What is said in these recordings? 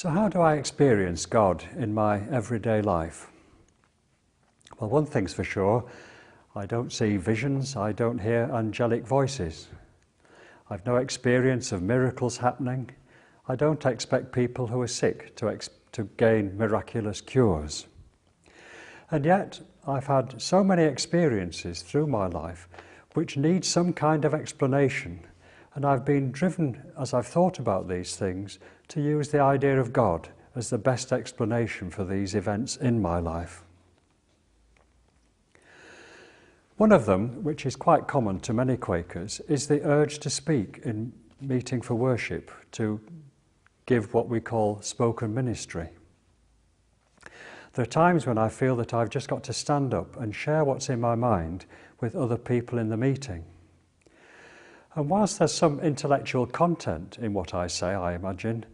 So how do I experience God in my everyday life? Well, one thing's for sure, I don't see visions, I don't hear angelic voices. I've no experience of miracles happening. I don't expect people who are sick to gain miraculous cures. And yet, I've had so many experiences through my life which need some kind of explanation, and I've been driven, as I've thought about these things, to use the idea of God as the best explanation for these events in my life. One of them, which is quite common to many Quakers, is the urge to speak in meeting for worship, to give what we call spoken ministry. There are times when I feel that I've just got to stand up and share what's in my mind with other people in the meeting. And whilst there's some intellectual content in what I say, I imagine,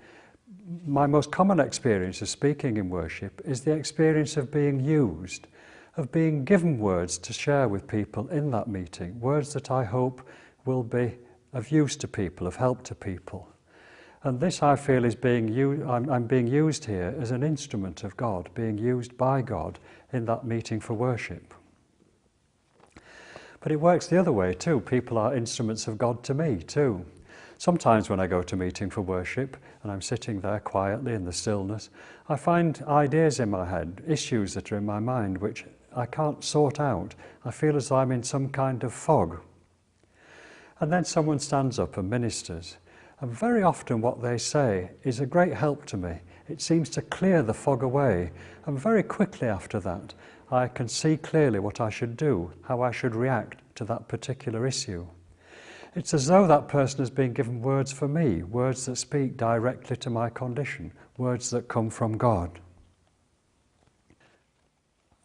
my most common experience of speaking in worship is the experience of being used, of being given words to share with people in that meeting, words that I hope will be of use to people, of help to people. And this, I feel, is I'm being used here as an instrument of God, being used by God in that meeting for worship. But it works the other way too. People are instruments of God to me too. Sometimes when I go to meeting for worship and I'm sitting there quietly in the stillness, I find ideas in my head, issues that are in my mind which I can't sort out. I feel as though I'm in some kind of fog. And then someone stands up and ministers. And very often what they say is a great help to me. It seems to clear the fog away. And very quickly after that, I can see clearly what I should do, how I should react to that particular issue. It's as though that person has been given words for me, words that speak directly to my condition, words that come from God.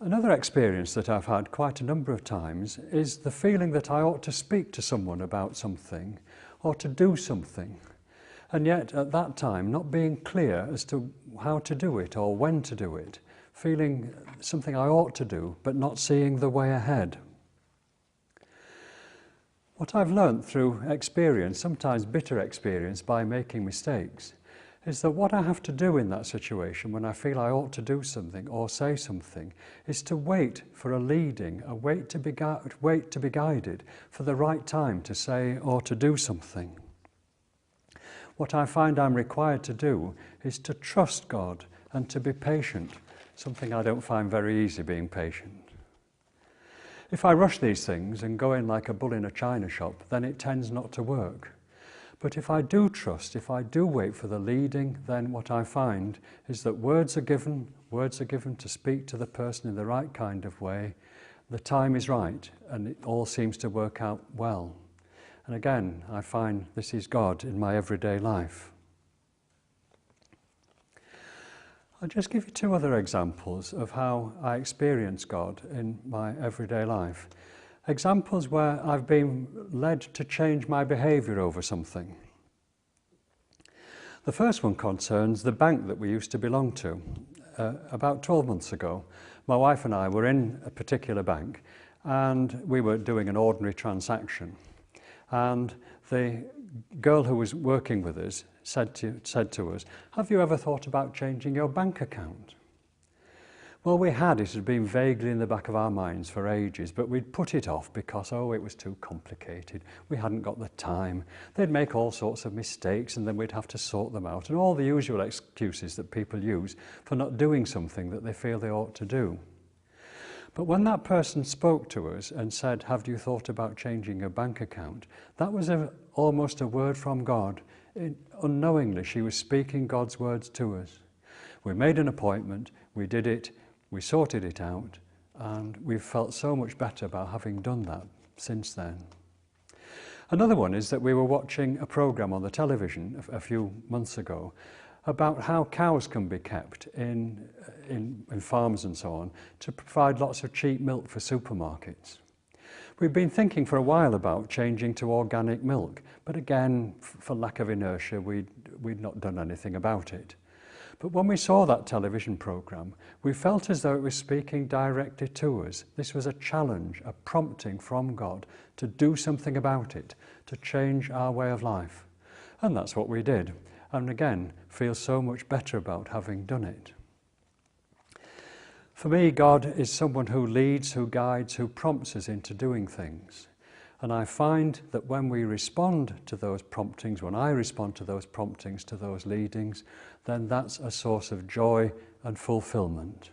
Another experience that I've had quite a number of times is the feeling that I ought to speak to someone about something or to do something, and yet at that time not being clear as to how to do it or when to do it, feeling something I ought to do but not seeing the way ahead. What I've learnt through experience, sometimes bitter experience by making mistakes, is that what I have to do in that situation when I feel I ought to do something or say something is to wait for a leading, wait to be guided for the right time to say or to do something. What I find I'm required to do is to trust God and to be patient, something I don't find very easy, being patient. If I rush these things and go in like a bull in a china shop, then it tends not to work. But if I do trust, if I do wait for the leading, then what I find is that words are given to speak to the person in the right kind of way, the time is right, and it all seems to work out well. And again, I find this is God in my everyday life. I'll just give you two other examples of how I experience God in my everyday life. Examples where I've been led to change my behaviour over something. The first one concerns the bank that we used to belong to. About 12 months ago, my wife and I were in a particular bank and we were doing an ordinary transaction. And the girl who was working with us said to us, "Have you ever thought about changing your bank account?" Well, we had. It had been vaguely in the back of our minds for ages, but we'd put it off because, it was too complicated. We hadn't got the time. They'd make all sorts of mistakes and then we'd have to sort them out, and all the usual excuses that people use for not doing something that they feel they ought to do. But when that person spoke to us and said, "Have you thought about changing your bank account?" that was almost a word from God. Unknowingly, she was speaking God's words to us. We made an appointment, we did it, we sorted it out, and we've felt so much better about having done that since then. Another one is that we were watching a programme on the television a few months ago about how cows can be kept in farms and so on to provide lots of cheap milk for supermarkets. We've been thinking for a while about changing to organic milk, but again, for lack of inertia, we'd not done anything about it. But when we saw that television programme, we felt as though it was speaking directly to us. This was a challenge, a prompting from God to do something about it, to change our way of life. And that's what we did. and again feel so much better about having done it. For me, God is someone who leads, who guides, who prompts us into doing things. And I find that when we respond to those promptings, when I respond to those promptings, to those leadings, then that's a source of joy and fulfillment.